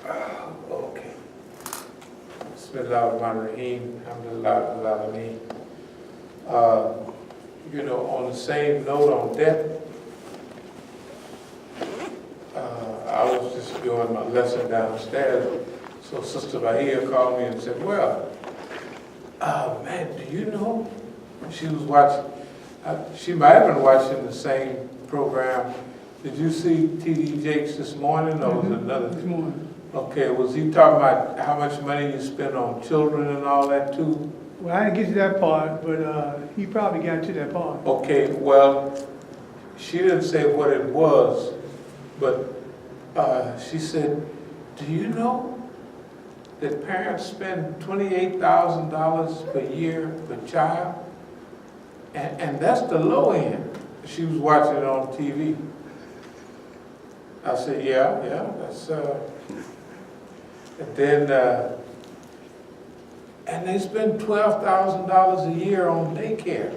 Okay. Bismillahirrahmanirrahim. Alhamdulillah. You know, on the same note on debt, I was just doing my lesson downstairs. So Sister Bahia called me and said, well, man, do you know? She was watching, she might have been watching the same program. Did you see T.D. Jakes this morning, or was it another? This morning. Okay, was he talking about how much money you spend on children and all that too? Well, I didn't get to that part, but he probably got to that part. Okay, well, she didn't say what it was, but she said, do you know that parents spend $28,000 per year per child? And that's the low end. She was watching it on TV. I said, yeah, that's, and then, and they spend $12,000 a year on daycare.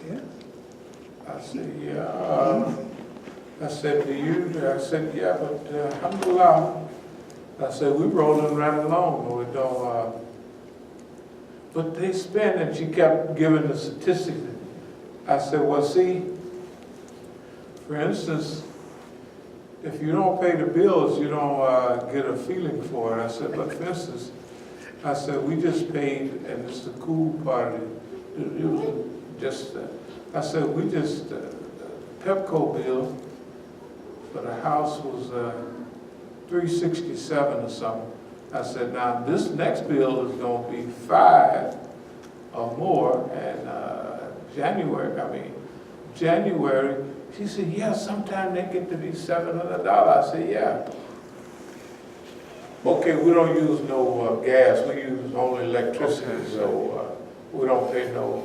Yeah. I said, yeah. I said, do you? I said, yeah, but alhamdulillah. I said, we're rolling right along. We don't, but they spend, and she kept giving the statistics. I said, well, see, for instance, if you don't pay the bills, you don't get a feeling for it. I said, but for instance, I said, we just paid, and it's the cool part of it. It was just, I said, we just, the Pepco bill for the house was $367 or something. I said, now this next bill is going to be $5 or more, and January, she said, yeah, sometime they get to be $700. I said, yeah. Okay, we don't use no gas, we use only electricity, so we don't pay no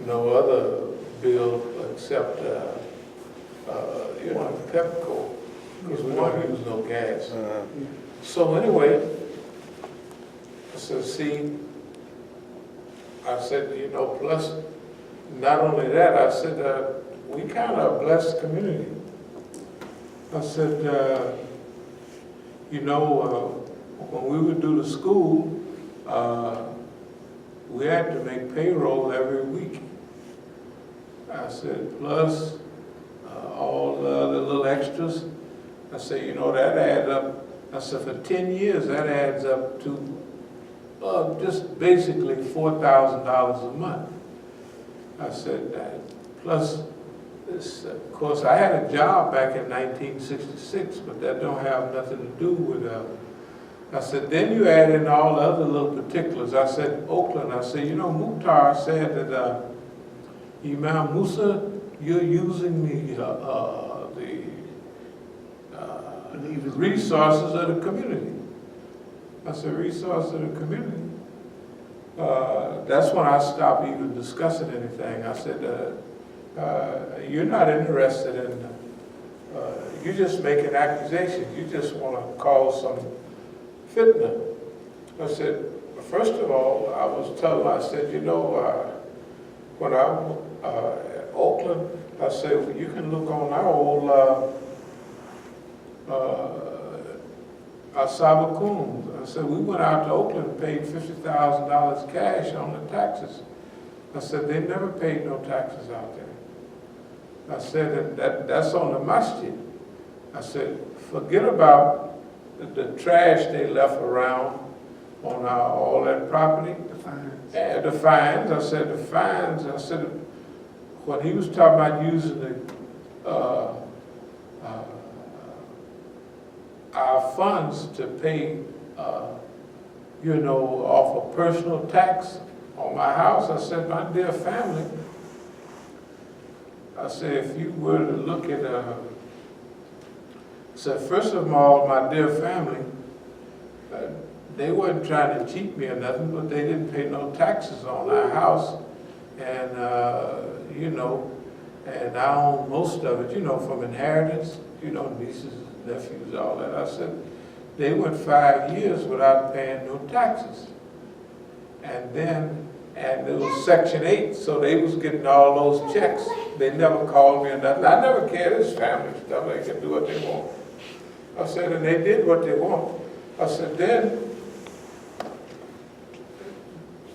other bill except, you know, Pepco, because we don't use no gas. So anyway, I said, see, I said, you know, plus, not only that, I said, we kind of a blessed community. I said, you know, when we would do the school, we had to make payroll every week. I said, plus all the other little extras. I said, you know, that adds up. I said, for 10 years, that adds up to just basically $4,000 a month. I said, plus, this, of course, I had a job back in 1966, but that don't have nothing to do with, I said, then you add in all the other little particulars. I said, Oakland, I said, you know, Mukhtar said that, Imam Musa, you're using the resources of the community. I said, resources of the community? That's when I stopped even discussing anything. I said, you're not interested in, you just make an accusation. You just want to cause some fitna. I said, first of all, I was telling, I said, you know, when I was at Oakland, I said, well, you can look on our old As-Sabiqun. I said, we went out to Oakland and paid $50,000 cash on the taxes. I said, they never paid no taxes out there. I said, that's on the Masjid. I said, forget about the trash they left around on all that property. The fines. And the fines. I said, the fines. I said, when he was talking about using the our funds to pay, you know, off a personal tax on my house, I said, my dear family, I said, if you were to look at, I said, first of all, my dear family, they weren't trying to cheat me or nothing, but they didn't pay no taxes on our house, and, you know, and I own most of it, you know, from inheritance, you know, nieces, nephews, all that. I said, they went 5 years without paying no taxes. And then, and it was Section 8, so they was getting all those checks. They never called me or nothing. I never cared, this family stuff, they can do what they want. I said, and they did what they want. I said, then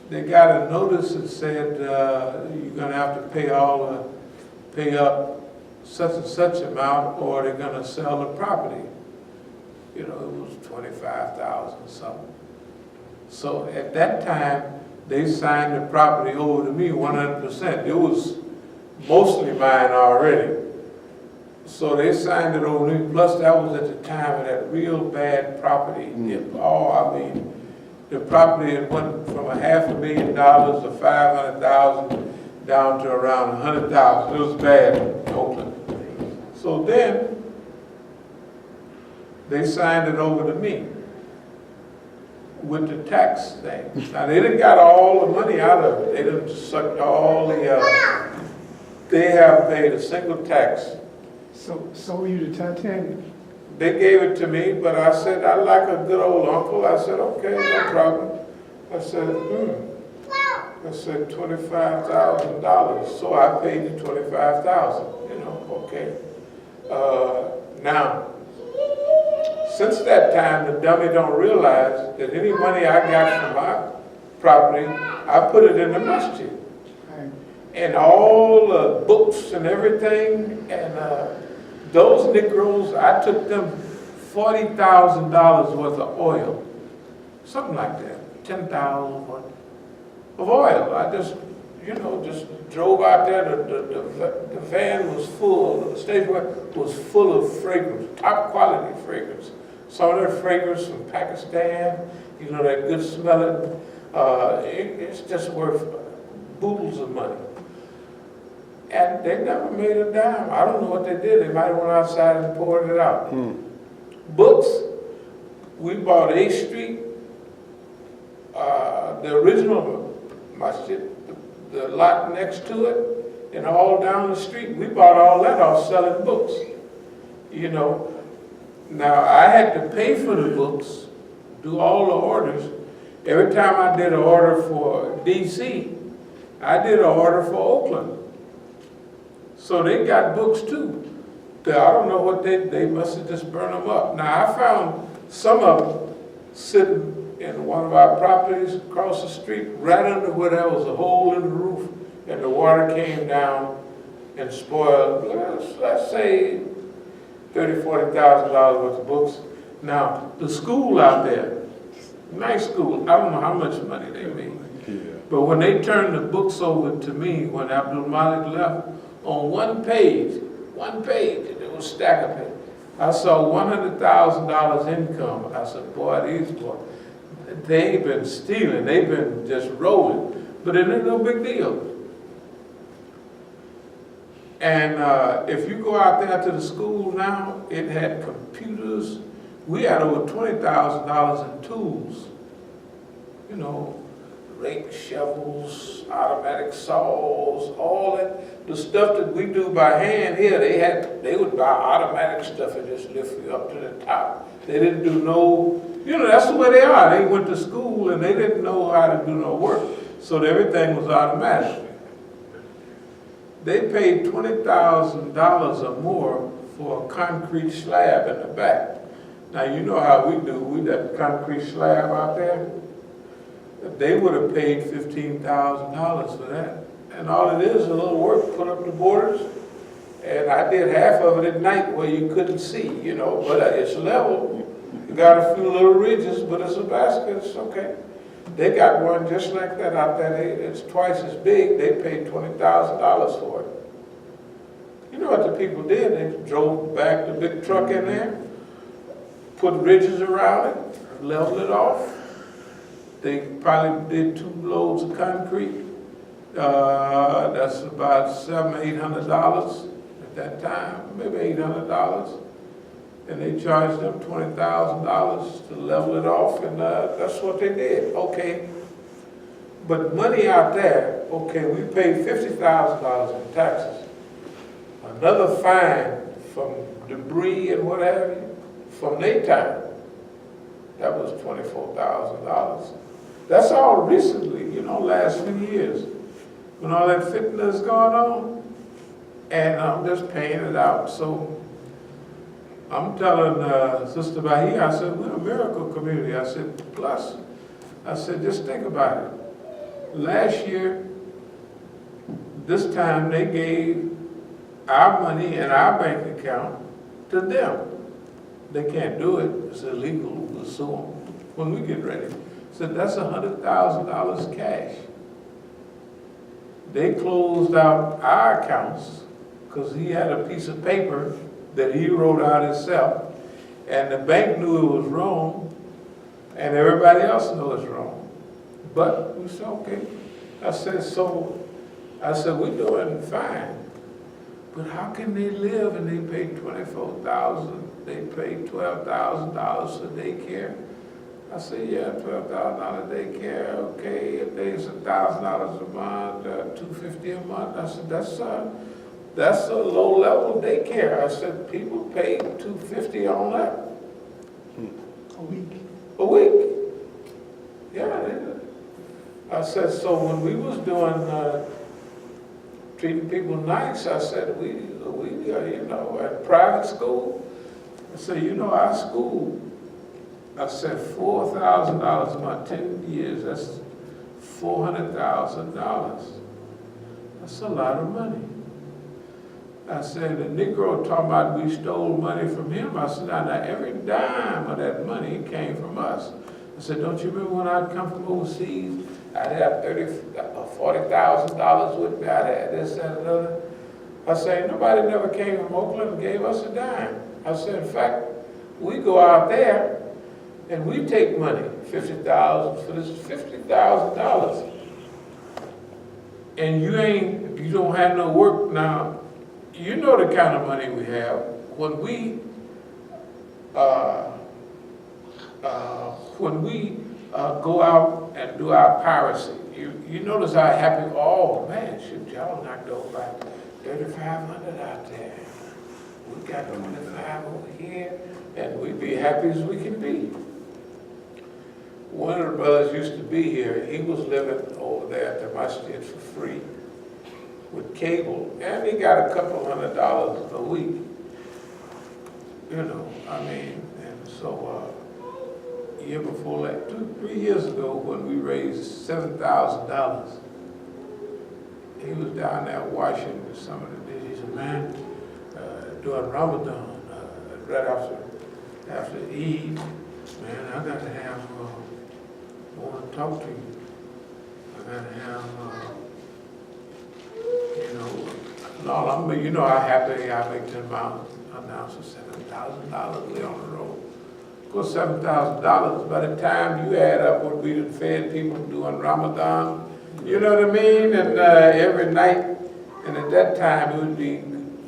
they got a notice that said, you're gonna have to pay up such and such amount, or they're gonna sell the property. You know, it was 25,000 something. So at that time, they signed the property over to me 100%. It was mostly mine already. So they signed it over to me, plus that was at the time of that real bad property dip. Oh, I mean, the property had went from $500,000 to 500,000 down to around 100,000. It was bad in Oakland. So then, they signed it over to me with the tax thing. Now, they didn't got all the money out of it. They didn't suck all the, they have paid a single tax. So were you the Titanic? They gave it to me, but I said, I like a good old uncle. I said, okay, no problem. I said, I said, $25,000. So I paid the $25,000, you know, okay. Now, since that time, the dummy don't realize that any money I got from my property, I put it in the masjid. Right. And all the books and everything, and those Negroes, I took them $40,000 worth of oil, something like that, 10,000 worth of oil. I just, you know, just drove out there. The van was full. The stage was full of fragrance, top quality fragrance. Some of that fragrance from Pakistan, you know, that good smelling. It's just worth boodles of money. And they never made a dime. I don't know what they did. They might have went outside and poured it out. Books, we bought 8th Street, the original Masjid, the lot next to it, and all down the street. We bought all that off selling books, you know. Now, I had to pay for the books, do all the orders. Every time I did an order for D.C., I did an order for Oakland. So they got books too. I don't know what they must have just burned them up. Now, I found some of them sitting in one of our properties across the street, right under where there was a hole in the roof, and the water came down and spoiled, let's say, $30,000, $40,000 worth of books. Now, the school out there, nice school, I don't know how much money they made. Yeah. But when they turned the books over to me, when Abdul-Malik left, on one page, and it was stack of it, I saw $100,000 income. I said, boy, these boys, they ain't been stealing, they've been just rolling. But it ain't no big deal. And if you go out there to the school now, it had computers. We had over $20,000 in tools. You know, rake shovels, automatic saws, all that. The stuff that we do by hand here, they would buy automatic stuff and just lift you up to the top. They didn't do no, you know, that's the way they are. They went to school and they didn't know how to do no work. So everything was automatic. They paid $20,000 or more for a concrete slab in the back. Now, you know how we do. We got concrete slab out there. They would have paid $15,000 for that. And all it is a little work, put up the borders. And I did half of it at night where you couldn't see, you know, but it's level. You got a few little ridges, but it's a basket, it's okay. They got one just like that out there. It's twice as big. They paid $20,000 for it. You know what the people did? They drove back the big truck in there, put ridges around it, leveled it off. They probably did 2 loads of concrete. That's about $700, $800 at that time, maybe $800. And they charged them $20,000 to level it off, and that's what they did. Okay, but money out there, okay, we paid $50,000 in taxes. Another fine from debris and what have you, from their time, that was $24,000. That's all recently, you know, last few years, when all that fitness going on, and I'm just paying it out. So I'm telling Sister Bahia, I said, we're a miracle community. I said, plus, I said, just think about it. Last year, this time they gave our money in our bank account to them. They can't do it, it's illegal, we'll sue them when we get ready. So that's $100,000 cash. They closed out our accounts because he had a piece of paper that he wrote out himself, and the bank knew it was wrong, and everybody else knew it's wrong. But we said, okay. I said, we're doing fine. But how can they live and they pay $24,000, they pay $12,000 for daycare? I said, yeah, $12,000 daycare, okay, if there's $1,000 a month, $250 a month. I said, that's a low-level daycare. I said, people pay $250 on that. A week. A week. Yeah, they did. I said, so when we was doing treating people nice, I said, we at private school, I said, our school, I said, $4,000 a month, 10 years, that's $400,000. That's a lot of money. I said, the Negro talking about we stole money from him. I said, now every dime of that money came from us. I said, don't you remember when I'd come from overseas? I'd have $40,000 with me. I'd have this, that, and other. I said, nobody never came from Oakland and gave us a dime. I said, in fact, we go out there and we take money, $50,000 for this $50,000. And you don't have no work now. You know the kind of money we have. When we go out and do our piracy, you notice how happy, oh man, shoot, y'all knocked over by 3,500 out there. We got 25 over here, and we be happy as we can be. One of the brothers used to be here. He was living over there at the Masjid for free with cable, and he got a couple $100 a week. And so year before that, 3 years ago, when we raised $7,000, he was down there washing some of the dishes. He said, man, during Ramadan, right after Eid, man, I got to have, I want to talk to you. I got to have, how happy I make the amount announced $7,000 we on the road. Of course, $7,000, by the time you add up what we done fed people doing Ramadan, you know what I mean? And every night, and at that time it would be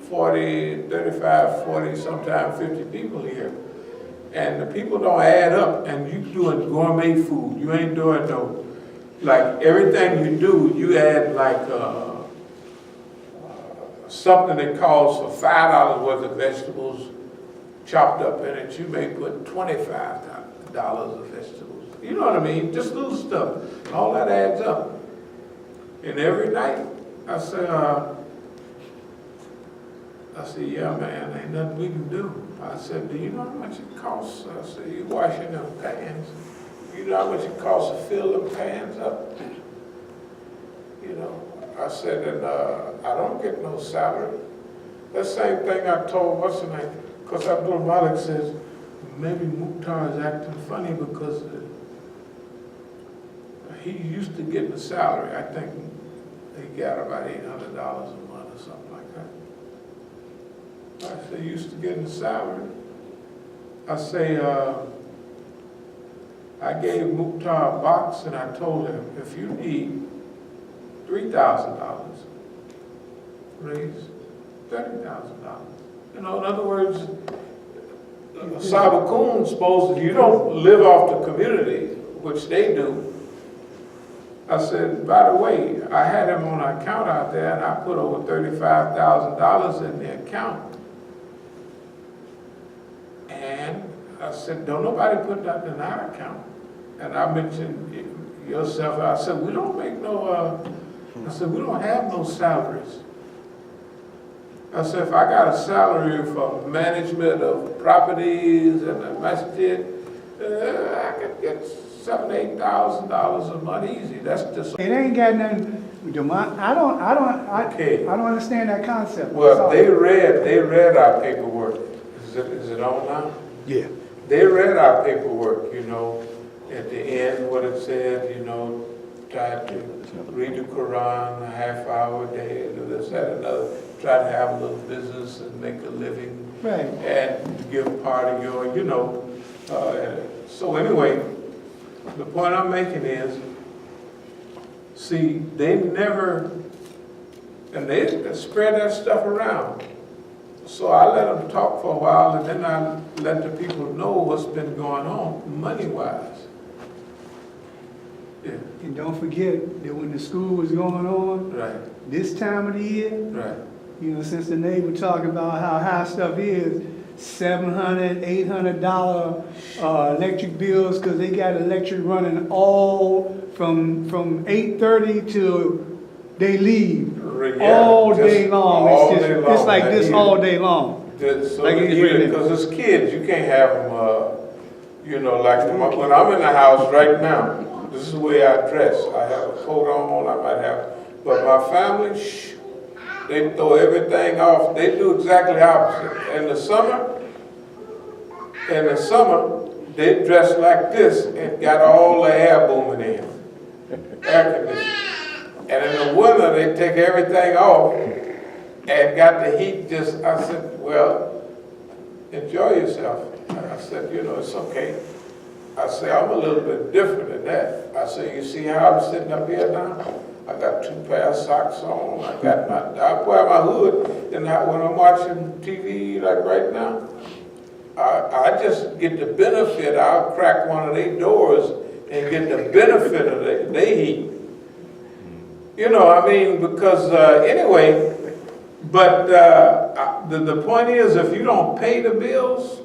40, 35, 40, sometimes 50 people here. And the people don't add up, and you doing gourmet food. You ain't doing no, like everything you do, you add like something that calls for $5 worth of vegetables chopped up in it. You may put $25 of vegetables. You know what I mean? Just little stuff. All that adds up. And every night, I say, yeah, man, ain't nothing we can do. I said, do you know how much it costs? I said, you washing them pans. You know how much it costs to fill them pans up? I said, and I don't get no salary. That same thing I told what's the name? Because Abdul-Malik says, maybe Mukhtar is acting funny because he used to get a salary. I think he got about $800 a month or something like that. I say, used to get a salary. I say, I gave Mukhtar a box and I told him, if you need $3,000, raise $30,000. In other words, As-Sabiqun supposed you don't live off the community, which they do. I said, by the way, I had him on an account out there and I put over $35,000 in the account. And I said, don't nobody put nothing in our account. And I mentioned yourself, I said, we don't make no, I said, we don't have no salaries. I said, if I got a salary for management of properties and the masjid, I could get $7,000-8,000 a month easy. That's just It ain't got nothing with the money. okay. I don't understand that concept. Well, they read our paperwork. Is it on now? Yeah. They read our paperwork, you know, at the end, what it said, you know, try to read the Quran a half hour a day, do this, that, another, try to have a little business and make a living. Right. And give part of your, you know, so anyway, the point I'm making is, see, they never, and they spread that stuff around. So I let them talk for a while, and then I let the people know what's been going on, money-wise. Yeah. And don't forget that when the school was going on, Right. this time of the year, Right. you know, since the neighbor talking about how high stuff is, $700, $800 electric bills, because they got electric running all from 8:30 till they leave. Yeah, All day long. All It's day long. it's like this all day long. So Like it's written. because it's kids, you can't have them, you know, like when I'm in the house right now, this is the way I dress. I have a coat on, I might have, but my family, shh, they throw everything off. They do exactly opposite. In the summer, they dress like this and got all the air booming in, air conditioning. And in the winter, they take everything off and got the heat just, I said, well, enjoy yourself. I said, you know, it's okay. I say, I'm a little bit different than that. I say, you see how I'm sitting up here now? I got 2 pairs of socks on. I wear my hood. And when I'm watching TV like right now, I just get the benefit. I'll crack one of their doors and get the benefit of their heat. You know, I mean, because anyway, but the point is, if you don't pay the bills,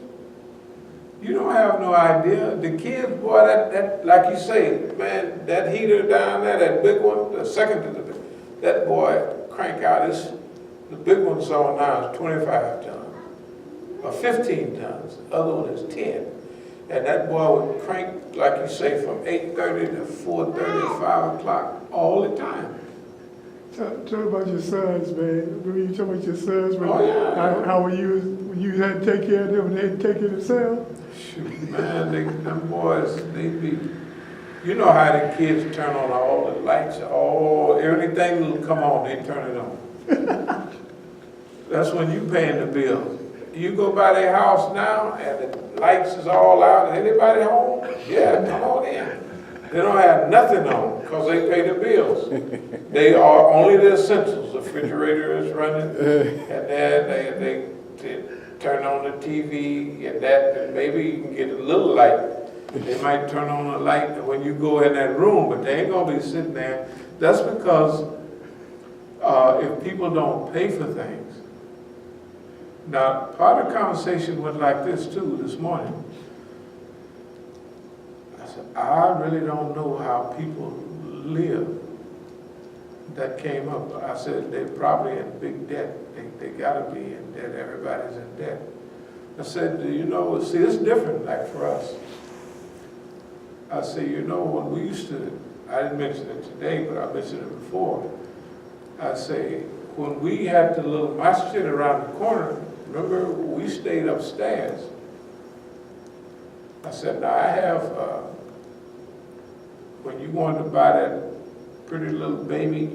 you don't have no idea. The kids, boy, that like you say, man, that heater down there, that big one, the second to the big, that boy crank out the big one's on now is 25 tons, or 15 tons. The other one is 10. And that boy would crank, like you say, from 8:30 to 4:30, 5 o'clock, all the time. Tell about your sons, man. When you talk about your sons, man, Oh, yeah. how when you had to take care of them and they had to take care of themselves? Shoot, man, them boys, they be, you know how the kids turn on all the lights, everything will come on, they turn it on. That's when you paying the bill. You go by their house now and the lights is all out, anybody home? Yeah, come on in. They don't have nothing on because they pay the bills. They are only the essentials. The refrigerator is running, and then they turn on the TV and maybe you can get a little light. They might turn on a light when you go in that room, but they ain't gonna be sitting there. That's because if people don't pay for things. Now, part of the conversation was like this too this morning. I really don't know how people live. That came up. I said, they're probably in big debt. They gotta be in debt. Everybody's in debt. I said, you know, see, it's different like for us. I said, you know, when we used to, I didn't mention it today, but I mentioned it before. I say, when we had the little masjid around the corner, remember, we stayed upstairs. I said, now I have, when you wanted to buy that pretty little baby,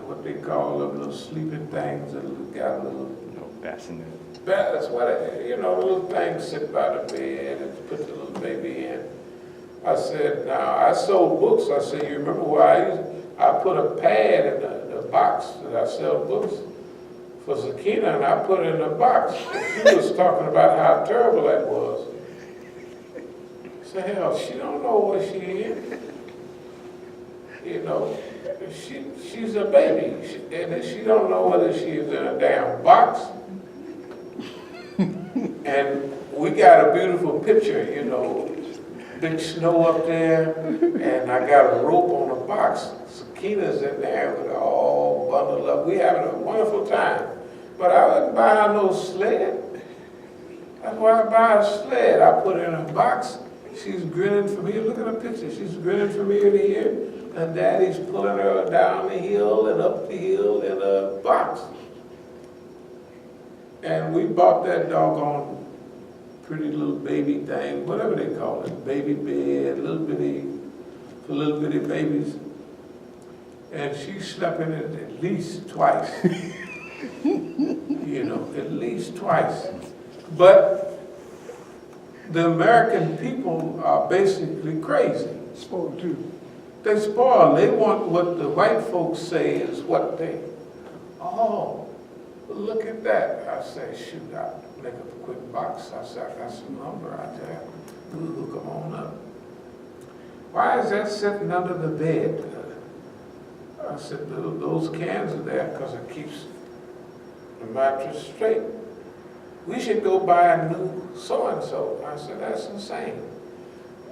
what they call them little sleeping things that got a little bassinet. That's what the little things sit by the bed and put the little baby in. I said, now I sold books. I said, you remember where I put a pad in the box that I sell books for Zakina, and I put it in the box. She was talking about how terrible that was. I said, hell, she don't know what she is. You know, she's a baby, and she don't know whether she's in a damn box. And we got a beautiful picture, you know, big snow up there, and I got a rope on the box. Sakina's in there with her all bundled up. We having a wonderful time. But I wouldn't buy her no sled. That's why I buy a sled. I put her in a box. She's grinning from here. Look at her picture. She's grinning from ear to ear. And Daddy's pulling her down the hill and up the hill in a box. And we bought that doggone pretty little baby thing, whatever they call it, baby bed, for little bitty babies. And she slept in it at least twice. You know, at least twice. But the American people are basically crazy. Spoiled too. They spoil. They want what the white folks say is what they, oh, look at that. I say, shoot, I'll make up a quick box. I said, I got some lumber out there. We'll hook them on up. Why is that sitting under the bed? I said, those cans are there because it keeps the mattress straight. We should go buy a new so-and-so. I said, that's insane.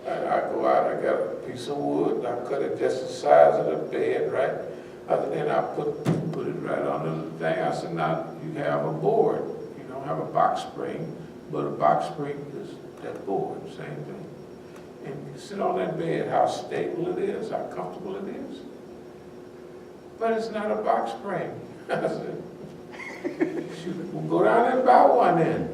And I go out, I got a piece of wood, I cut it just the size of the bed, right? And I put it right under the thing. I said, now you have a board. You don't have a box spring, but a box spring is that board, same thing. And you sit on that bed, how stable it is, how comfortable it is. But it's not a box spring. I said, shoot, we'll go down there and buy one then.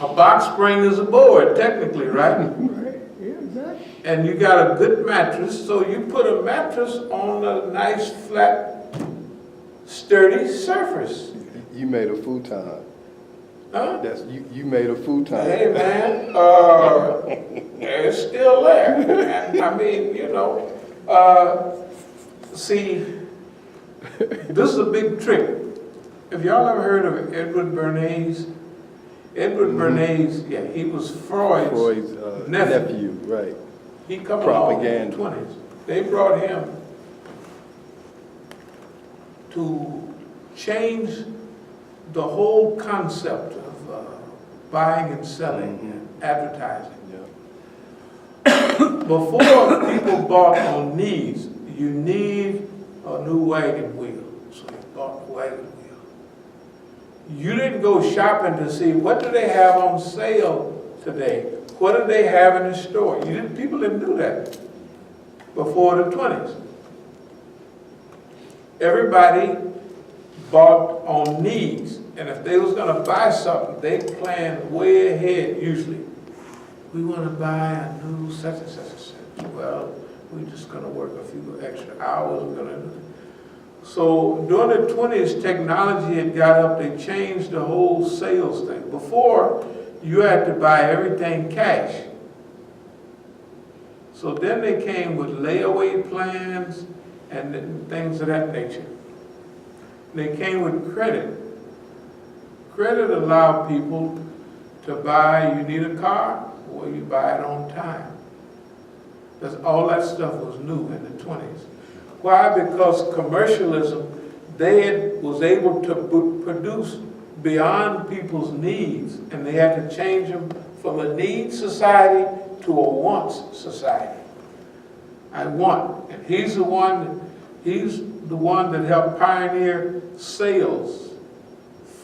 A box spring is a board, technically, right? Right, yeah, exactly. And you got a good mattress, so you put a mattress on a nice, flat, sturdy surface. You made a futon. Huh? That's you made a futon. Hey, man, it's still there. And, I mean, you know, see, this is a big trick. Have y'all ever heard of Edward Bernays? Edward Bernays, yeah, he was Freud's nephew. Right. He come along in the Propaganda. 20s. They brought him to change the whole concept of buying and selling and advertising. Yeah. Before, people bought on needs. You need a new wagon wheel, so you bought the wagon wheel. You didn't go shopping to see what do they have on sale today. What do they have in the store? People didn't do that before the 20s. Everybody bought on needs. And if they was going to buy something, they planned way ahead usually. We want to buy a new such and such and such. Well, we're just going to work a few extra hours. We're going to. So during the 20s, technology had got up. They changed the whole sales thing. Before, you had to buy everything cash. So then they came with layaway plans and things of that nature. They came with credit. Credit allowed people to buy, you need a car, or you buy it on time. All that stuff was new in the 20s. Why? Because commercialism, was able to produce beyond people's needs, and they had to change them from a needs society to a wants society. I want, and he's the one that helped pioneer sales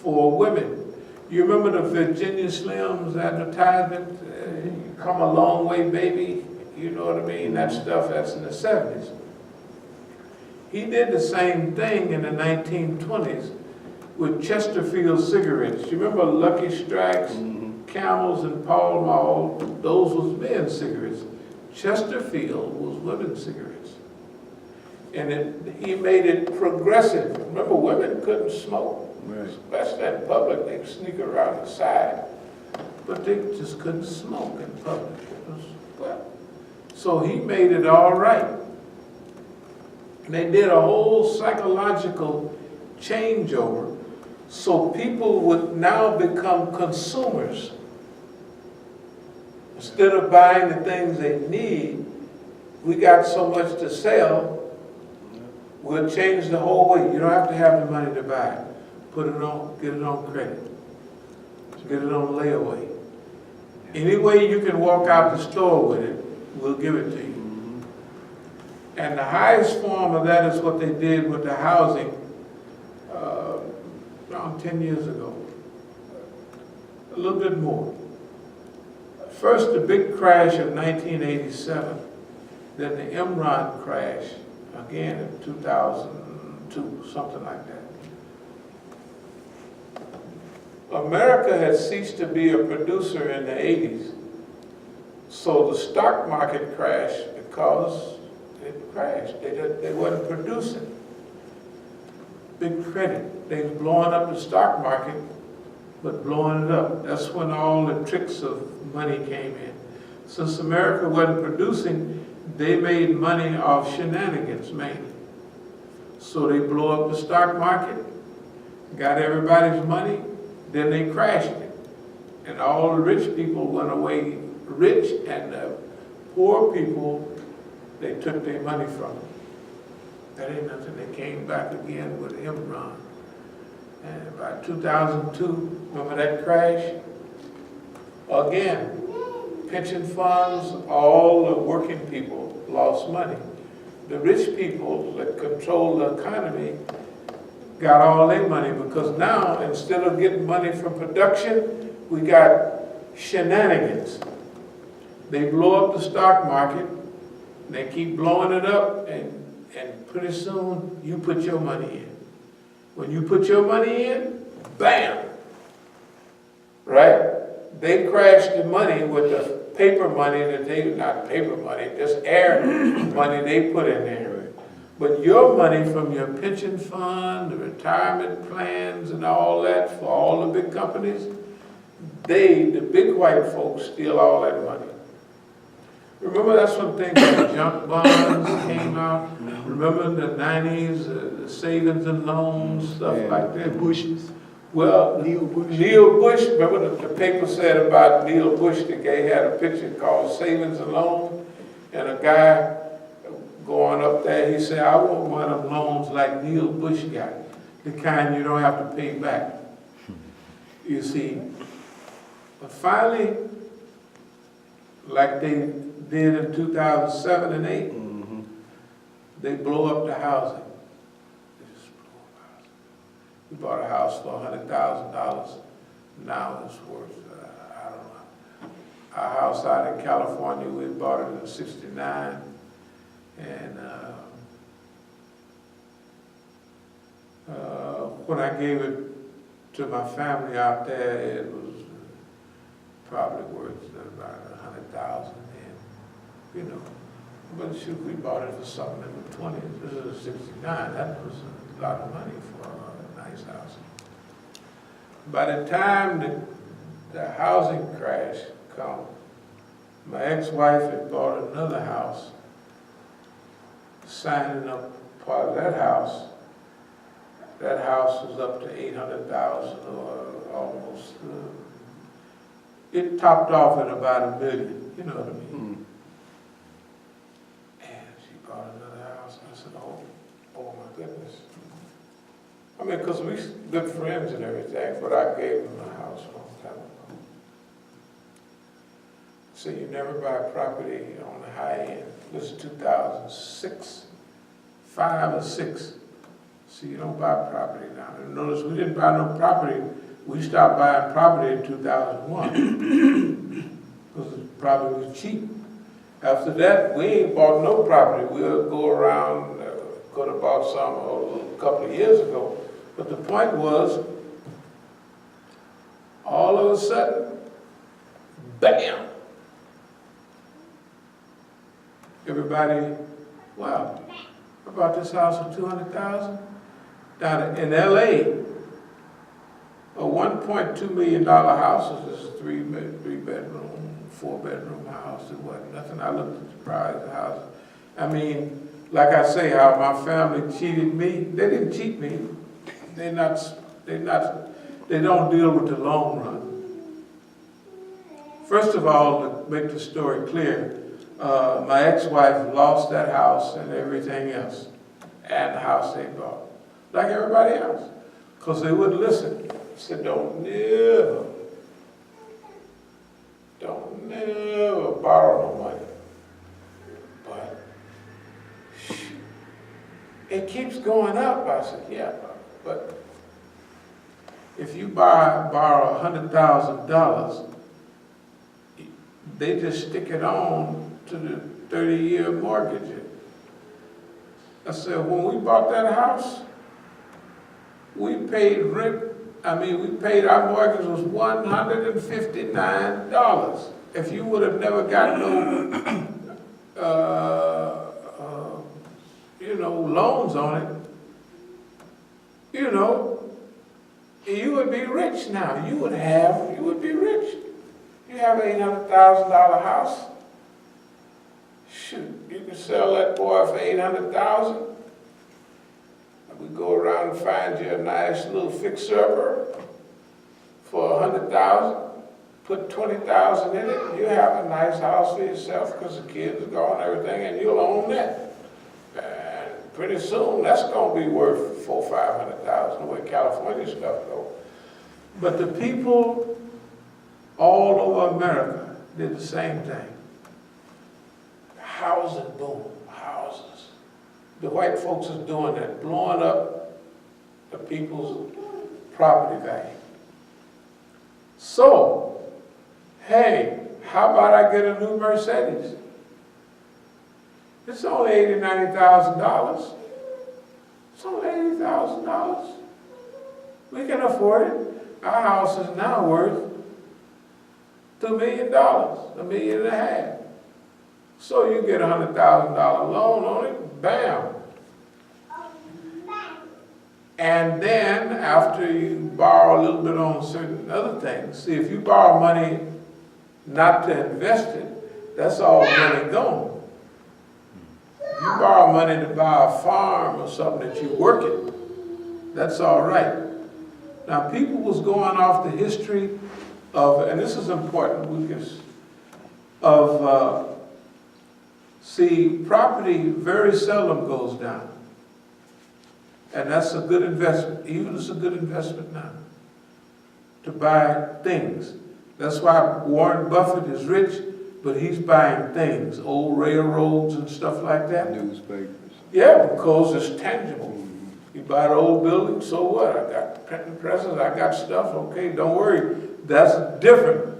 for women. You remember the Virginia Slims advertisement? You come a long way, baby. You know what I mean? That stuff, that's in the 70s. He did the same thing in the 1920s with Chesterfield cigarettes. You remember Lucky Strikes, Camels, and Pall Mall? Those was men's cigarettes. Chesterfield was women's cigarettes. And he made it progressive. Remember, women couldn't smoke. Right. Especially in public, they'd sneak around the side. But they just couldn't smoke in public. So he made it all right. And they did a whole psychological changeover so people would now become consumers. Instead of buying the things they need, we got so much to sell, we'll change the whole way. You don't have to have the money to buy it. Put it on, get it on credit. Get it on layaway. Any way you can walk out the store with it, we'll give it to you. And the highest form of that is what they did with the housing around 10 years ago. A little bit more. First, the big crash of 1987, then the Imam crash, again in 2002, something like that. America had ceased to be a producer in the 80s, so the stock market crashed because it crashed. They wasn't producing. Big credit. They was blowing up the stock market, but blowing it up. That's when all the tricks of money came in. Since America wasn't producing, they made money off shenanigans mainly. So they blow up the stock market, got everybody's money, then they crashed it. And all the rich people went away rich, and the poor people, they took their money from them. That ain't nothing. They came back again with Imam. And by 2002, remember that crash? Again, pension funds, all the working people lost money. The rich people that control the economy got all their money, because now, instead of getting money from production, we got shenanigans. They blow up the stock market, they keep blowing it up, and pretty soon you put your money in. When you put your money in, bam! Right? They crashed the money with the paper money that they, not paper money, just air money they put in there. But your money from your pension fund, the retirement plans and all that for all the big companies, the big white folks steal all that money. Remember, that's when things like junk bonds came out. Remember in the 90s, the savings and loans, stuff like that. The Bushes. Well, Neil Bush. Neil Bush, remember the paper said about Neil Bush, the guy had a picture called Savings and Loan, and a guy going up there, he said, I want one of them loans like Neil Bush got, the kind you don't have to pay back. You see, but finally, like they did in 2007 and 8, they blow up the housing. They just blow up housing. We bought a house for $100,000. Now it's worth, I don't know. Our house out in California, we bought it in '69. And when I gave it to my family out there, it was probably worth about $100,000. And, you know, but shoot, we bought it for something in the 20s. This is '69. That was a lot of money for a nice house. By the time the housing crash come, my ex-wife had bought another house, signing up part of that house. That house was up to $800,000 or almost. It topped off at about $1 million. You know what I mean? And she bought another house. I said, oh my goodness. I mean, because we good friends and everything, but I gave them a house a long time ago. So you never buy property on the high end. This is 2006, 5 or 6. So you don't buy property now. And notice we didn't buy no property. We stopped buying property in 2001 because the property was cheap. After that, we ain't bought no property. We'll go around, could have bought some a couple of years ago. But the point was, all of a sudden, bam! Everybody, wow, I bought this house for $200,000 down in LA. A $1.2 million house is just a three bedroom, 4-bedroom house. It wasn't nothing. I looked at the price of the house. I mean, like I say, how my family cheated me. They didn't cheat me. They don't deal with the long run. First of all, to make the story clear, my ex-wife lost that house and everything else, and the house they bought, like everybody else, because they wouldn't listen. I said, don't never borrow no money. But it keeps going up. I said, yeah, but if you borrow $100,000, they just stick it on to the 30-year mortgage. I said, when we bought that house, we paid rent, we paid, our mortgage was $159. If you would have never got no, loans on it, you would be rich now. You would be rich. You have an $800,000 house. Shoot, you can sell that boy for $800,000. We go around and find you a nice little fixer-upper for $100,000. Put $20,000 in it. You have a nice house for yourself because the kids are gone and everything, and you'll own that. And pretty soon, that's going to be worth $400,000 or $500,000 the way California stuff goes. But the people all over America did the same thing. Housing boom, houses. The white folks are doing that, blowing up the people's property value. So, hey, how about I get a new Mercedes? It's only $80,000, $90,000. It's only $80,000. We can afford it. Our house is now worth $2 million, $1.5 million. So you get a $100,000 loan on it, bam. And then after you borrow a little bit on certain other things, see, if you borrow money not to invest it, that's all money gone. If you borrow money to buy a farm or something that you're working, that's all right. Now, people was going off the history of, and this is important, Lucas, see, property very seldom goes down. And that's a good investment. Even it's a good investment now to buy things. That's why Warren Buffett is rich, but he's buying things, old railroads and stuff like that. Newspapers. Yeah, because it's tangible. You buy an old building, so what? I got printing presses, I got stuff, okay, don't worry. That's different.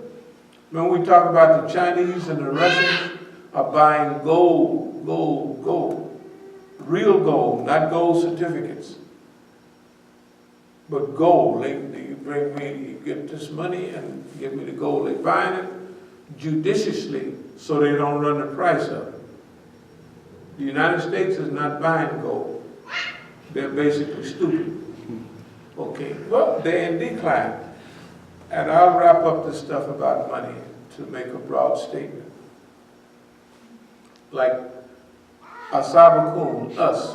When we talk about the Chinese and the Russians are buying gold. Real gold, not gold certificates. But gold, you bring me, you get this money and give me the gold. They're buying it judiciously so they don't run the price up. The United States is not buying gold. They're basically stupid. Okay, well, they're in decline. And I'll wrap up this stuff about money to make a broad statement. Like As-Sabiqun, us,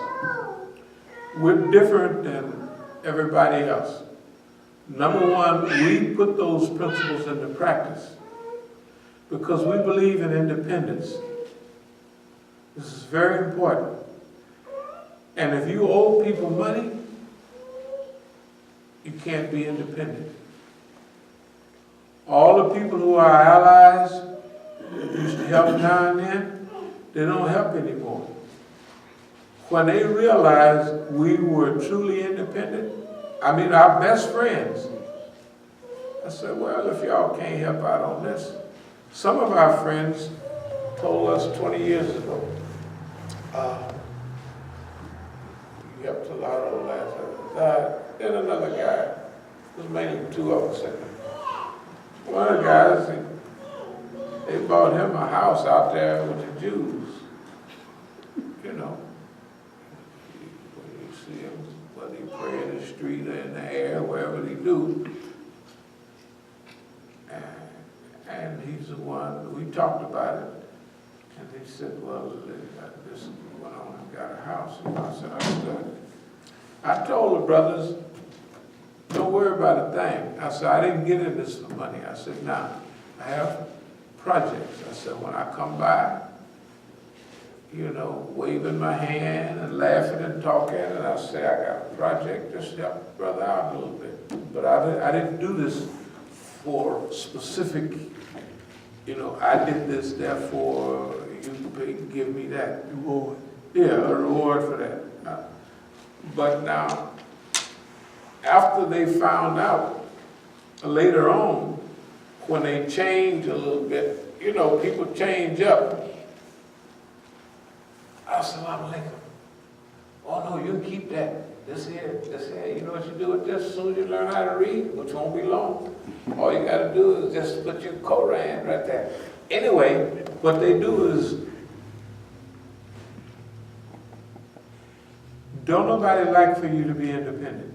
we're different than everybody else. Number one, we put those principles into practice because we believe in independence. This is very important. And if you owe people money, you can't be independent. All the people who are allies that used to help now and then, they don't help anymore. When they realized we were truly independent, our best friends, I said, well, if y'all can't help out on this. Some of our friends told us 20 years ago, you helped a lot of last died. Then another guy, there's mainly two of us in there. One of the guys, they bought him a house out there with the Jews. When you see him, whether he pray in the street or in the air, wherever they do. And he's the one, we talked about it, and he said, well, this went on and got a house. And I said, understood. I told the brothers, don't worry about a thing. I said, I didn't get in this for money. I said, nah, I have projects. I said, when I come by, waving my hand and laughing and talking, and I say, I got a project, just help a brother out a little bit. But I didn't do this for specific, I did this, therefore you give me that. Reward. Yeah, a reward for that. But now, after they found out later on, when they changed a little bit, you know, people change up. As-salamu alaykum. Oh no, you can keep that. This here, you know what you do with this as soon as you learn how to read, which won't be long. All you gotta do is just put your Koran right there. Anyway, what they do is, don't nobody like for you to be independent.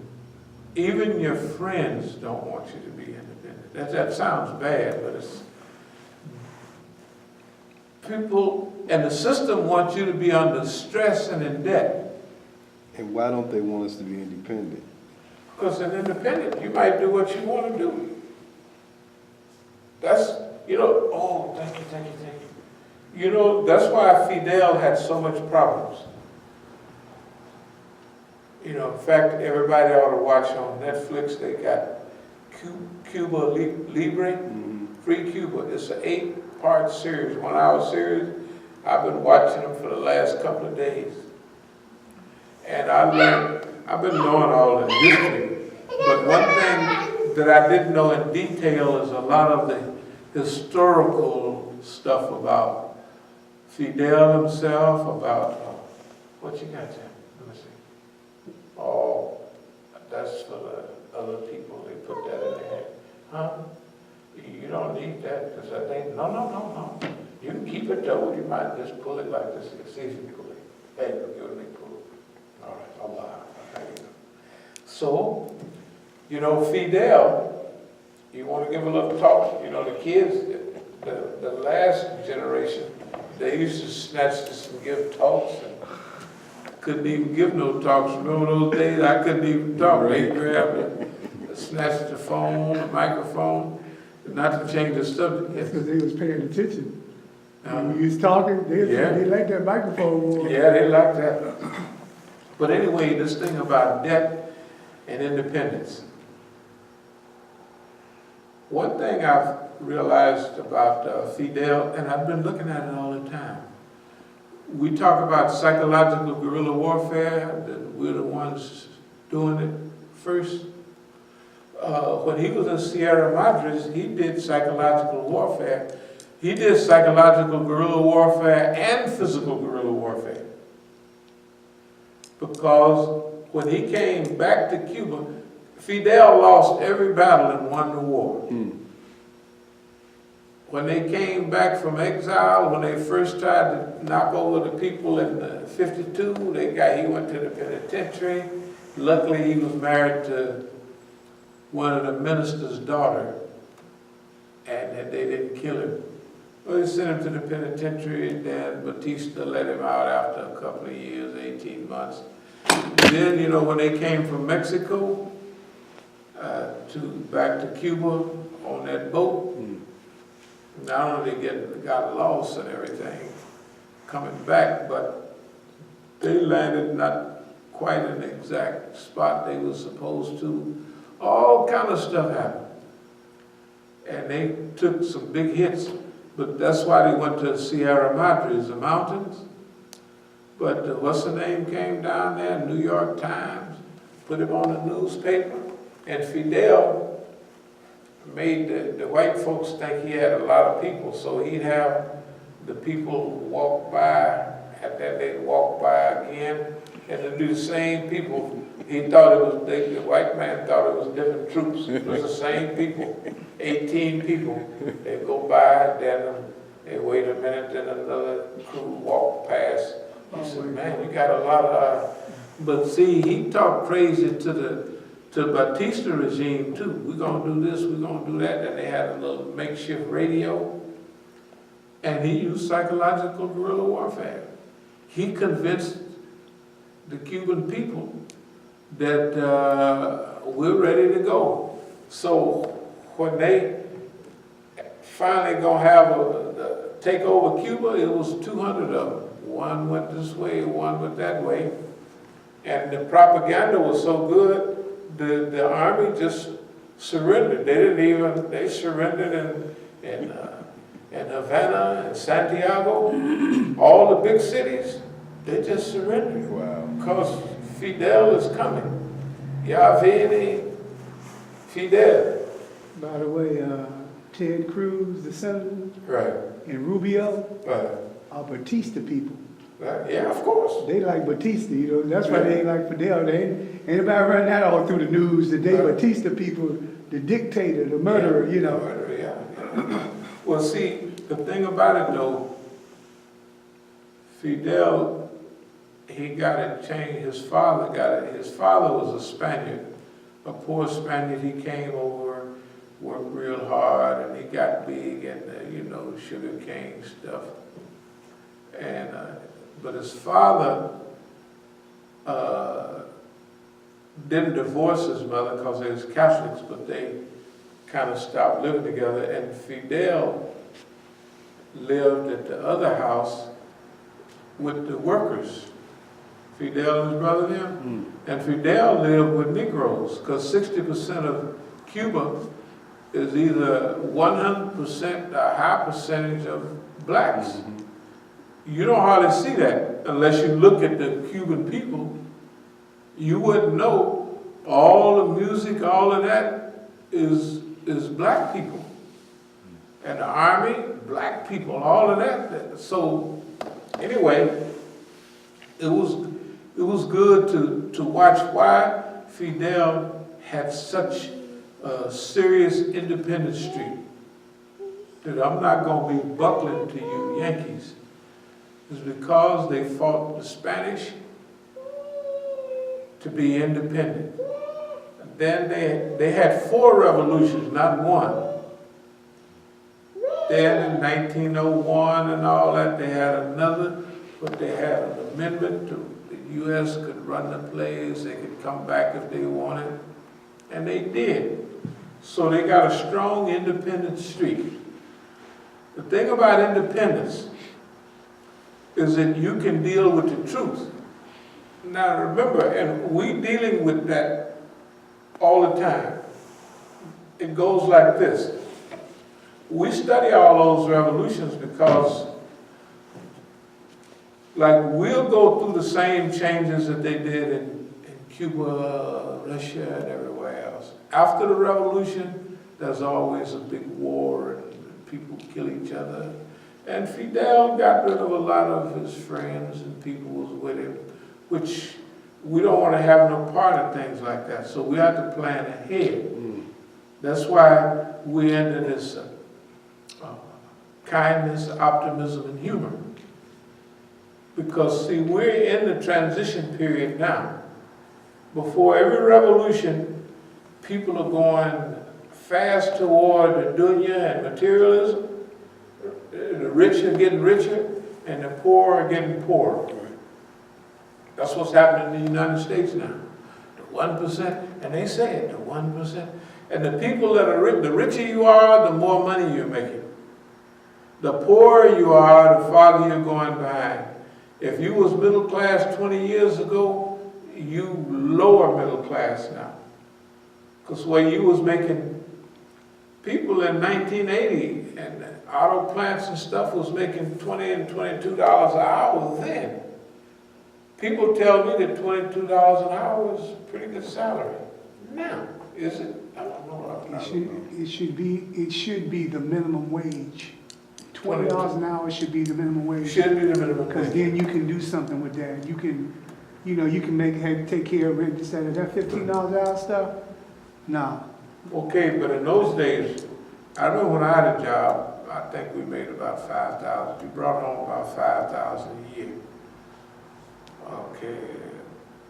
Even your friends don't want you to be independent. That sounds bad, but it's people, and the system wants you to be under stress and in debt. And why don't they want us to be independent? Because an independent, you might do what you want to do. That's, you know, oh, thank you. You know, that's why Fidel had so much problems. You know, in fact, everybody ought to watch on Netflix. They got Cuba Libre, Free Cuba. It's an 8-part series, 1-hour series. I've been watching them for the last couple of days. And I've been knowing all the history. But one thing that I didn't know in detail is a lot of the historical stuff about Fidel himself, about, what you got there? Let me see. Oh, that's for the other people. They put that in their hand. Huh? You don't need that, because that ain't, no. You can keep it though. You might just pull it like this. See if you can pull it. Hey, look, me pull it. All right, Allah. So, you know, Fidel, you want to give a little talk. You know, the kids, the last generation, they used to snatch this and give talks, and couldn't even give no talks. Remember those days? I couldn't even talk. They grabbed it, snatched the phone, the microphone, not to change the subject. That's because they was paying attention. When you was talking, they like that microphone more. Yeah, they like that. But anyway, this thing about debt and independence. One thing I've realized about Fidel, and I've been looking at it all the time. We talk about psychological guerrilla warfare, that we're the ones doing it first. When he was in Sierra Madre, he did psychological warfare. He did psychological guerrilla warfare and physical guerrilla warfare. Because when he came back to Cuba, Fidel lost every battle and won the war. When they came back from exile, when they first tried to knock over the people in 52, he went to the penitentiary. Luckily, he was married to one of the minister's daughter, and they didn't kill him. Well, they sent him to the penitentiary, and then Batista let him out after a couple of years, 18 months. Then, you know, when they came from Mexico back to Cuba on that boat, not only got lost and everything coming back, but they landed not quite in the exact spot they were supposed to. All kind of stuff happened. And they took some big hits, but that's why they went to Sierra Madre, the mountains. But what's the name came down there, New York Times, put him on the newspaper, and Fidel made the white folks think he had a lot of people, so he'd have the people walk by, and then they'd walk by again, and they'd do the same people. He thought it was, the white man thought it was different troops. It was the same people, 18 people. They'd go by, then they wait a minute, then another crew walk past. He said, man, you got a lot of, but see, he talked crazy to the Batista regime too. We're gonna do this, we're gonna do that. Then they had a little makeshift radio, and he used psychological guerrilla warfare. He convinced the Cuban people that we're ready to go. So when they finally gonna have take over Cuba, it was 200 of them. One went this way, one went that way. And the propaganda was so good, the army just surrendered. They surrendered in Havana and Santiago, all the big cities, they just surrendered. Wow. Because Fidel is coming. Ya viene Fidel. By the way, Ted Cruz, the senator, Right. and Rubio Right. are Batista people. Right. Yeah, of course. They like Batista, you know. That's why they ain't like Fidel. They ain't anybody running that all through the news today. Right. Batista people, the dictator, the murderer, you know. Murderer, yeah. Well, see, the thing about it though, Fidel, he got it changed. His father got it. His father was a Spaniard, a poor Spaniard. He came over, worked real hard, and he got big in the, you know, sugar cane stuff. And but his father didn't divorce his mother because they was Catholics, but they kind of stopped living together. And Fidel lived at the other house with the workers. Fidel and his brother them. And Fidel lived with Negroes because 60% of Cuba is either 100% a high percentage of blacks. You don't hardly see that unless you look at the Cuban people. You wouldn't know all the music, all of that is black people. And the army, black people, all of that. So anyway, it was good to watch why Fidel had such a serious independent streak. That I'm not going to be buckling to you Yankees. It's because they fought the Spanish to be independent. And then they had 4 revolutions, not one. Then in 1901 and all that, they had another, but they had an amendment to the U.S. could run the place, they could come back if they wanted, and they did. So they got a strong independent streak. The thing about independence is that you can deal with the truth. Now remember, and we dealing with that all the time. It goes like this. We study all those revolutions because, like, we'll go through the same changes that they did in Cuba, Russia, and everywhere else. After the revolution, there's always a big war and people kill each other. And Fidel got rid of a lot of his friends and people was with him, which we don't want to have no part of things like that. So we have to plan ahead. That's why we into this kindness, optimism, and humor. Because, see, we're in the transition period now. Before every revolution, people are going fast toward the dunya and materialism. The rich are getting richer, and the poor are getting poorer. That's what's happening in the United States now. The 1%, and they say it, the 1%. And the people that are rich, the richer you are, the more money you're making. The poorer you are, the farther you're going behind. If you was middle class 20 years ago, you lower middle class now. Because where you was making, people in 1980 and auto plants and stuff was making $20 and $22 an hour then. People tell me that $22 an hour is a pretty good salary. Now, is it? I don't know. It should be the minimum wage. $20 an hour should be the minimum wage. Should be the minimum wage. Because then you can do something with that. You can, you can take care of rent instead of that $15 an hour stuff. Nah. Okay, but in those days, I remember when I had a job, I think we made about $5,000. We brought home about $5,000 a year. Okay,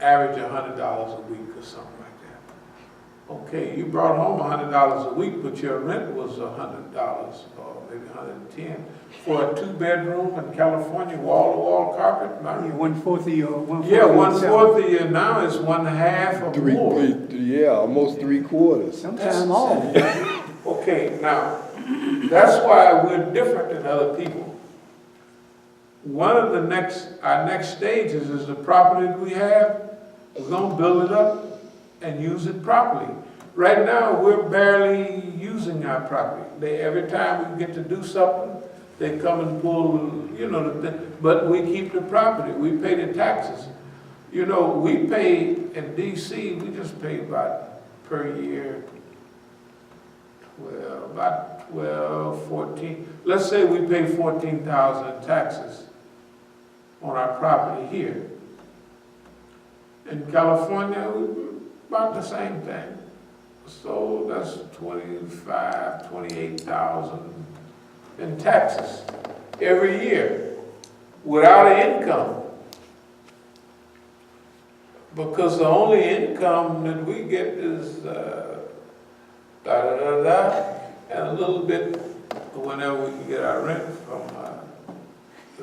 average $100 a week or something like that. Okay, you brought home $100 a week, but your rent was $100 or maybe $110 for a 2-bedroom in California, wall-to-wall carpet. Yeah, 1/4 of your, 1/4 Yeah, of your 1/4 salary. of your now is 1/2 or more. Yeah, almost 3/4. Sometimes all. Okay, now, that's why we're different than other people. One of our next stages is the property that we have. We're gonna build it up and use it properly. Right now, we're barely using our property. Every time we get to do something, they come and pull, but we keep the property. We pay the taxes. We pay in D.C., we just pay about per year well, about 12, 14, let's say we pay 14,000 in taxes on our property here. In California, about the same thing. So that's 25, 28,000 in taxes every year without an income. Because the only income that we get is and a little bit whenever we can get our rent from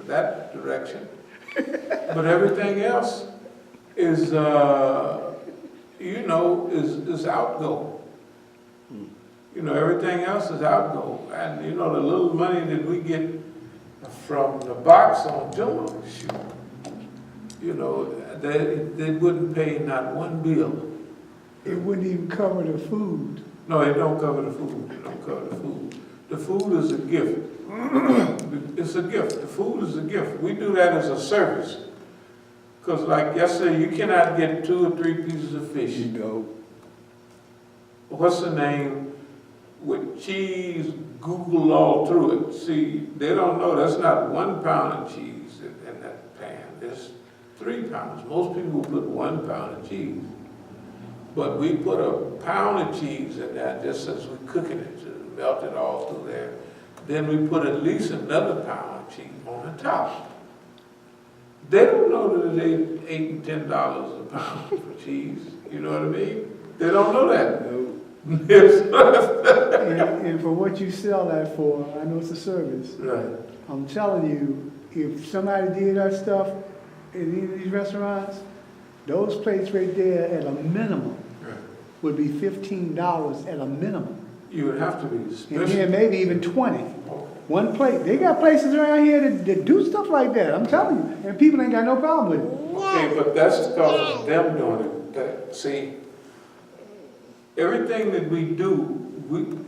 that direction. But everything else is, is outgo. Everything else is outgo. And, the little money that we get from the box on Juma, shoot, they wouldn't pay not one bill. It wouldn't even cover the food. No, it don't cover the food. It don't cover the food. The food is a gift. It's a gift. The food is a gift. We do that as a service. Because like yesterday, you cannot get 2 or 3 pieces of fish. What's the name? With cheese, Google all through it. See, they don't know that's not 1 pound of cheese in that pan. It's 3 pounds. Most people put 1 pound of cheese. But we put a pound of cheese in there just as we're cooking it, to melt it all through there. Then we put at least another pound of cheese on the top. They don't know that it's $8 and $10 a pound for cheese. You know what I mean? They don't know that. And for what you sell that for, I know it's a service. Right. I'm telling you, if somebody did that stuff in any of these restaurants, those plates right there at a minimum would be $15 at a minimum. You would have to be. And then maybe even 20. One plate. They got places around here that do stuff like that, I'm telling you. And people ain't got no problem with it. Okay, but that's because of them doing it. See, everything that we do,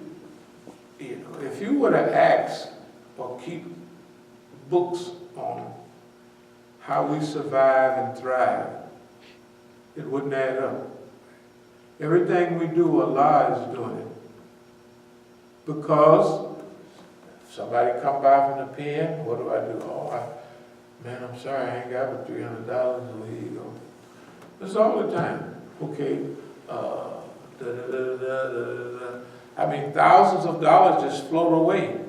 if you were to ask or keep books on how we survive and thrive, it wouldn't add up. Everything we do, Allah is doing it. Because if somebody come by from the pen, what do? Oh, man, I'm sorry, I ain't got but $300. So here you go. It's all the time. Okay. I mean, thousands of dollars just float away.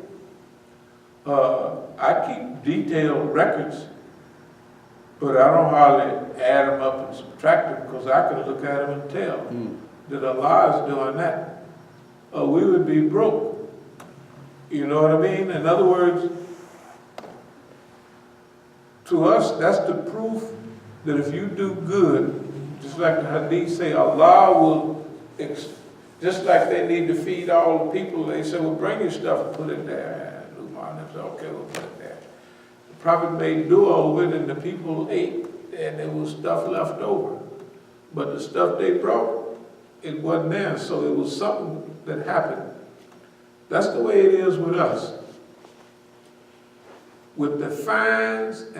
I keep detailed records, but I don't hardly add them up and subtract them because I can look at them and tell that Allah is doing that. We would be broke. You know what I mean? In other words, to us, that's the proof that if you do good, just like the Hadith say, Allah will, just like they need to feed all the people, they say, well, bring your stuff and put it there. And Imam said, okay, we'll put it there. The Prophet made dua over it, and the people ate, and there was stuff left over. But the stuff they brought, it wasn't there, so it was something that happened. That's the way it is with us. With the fines and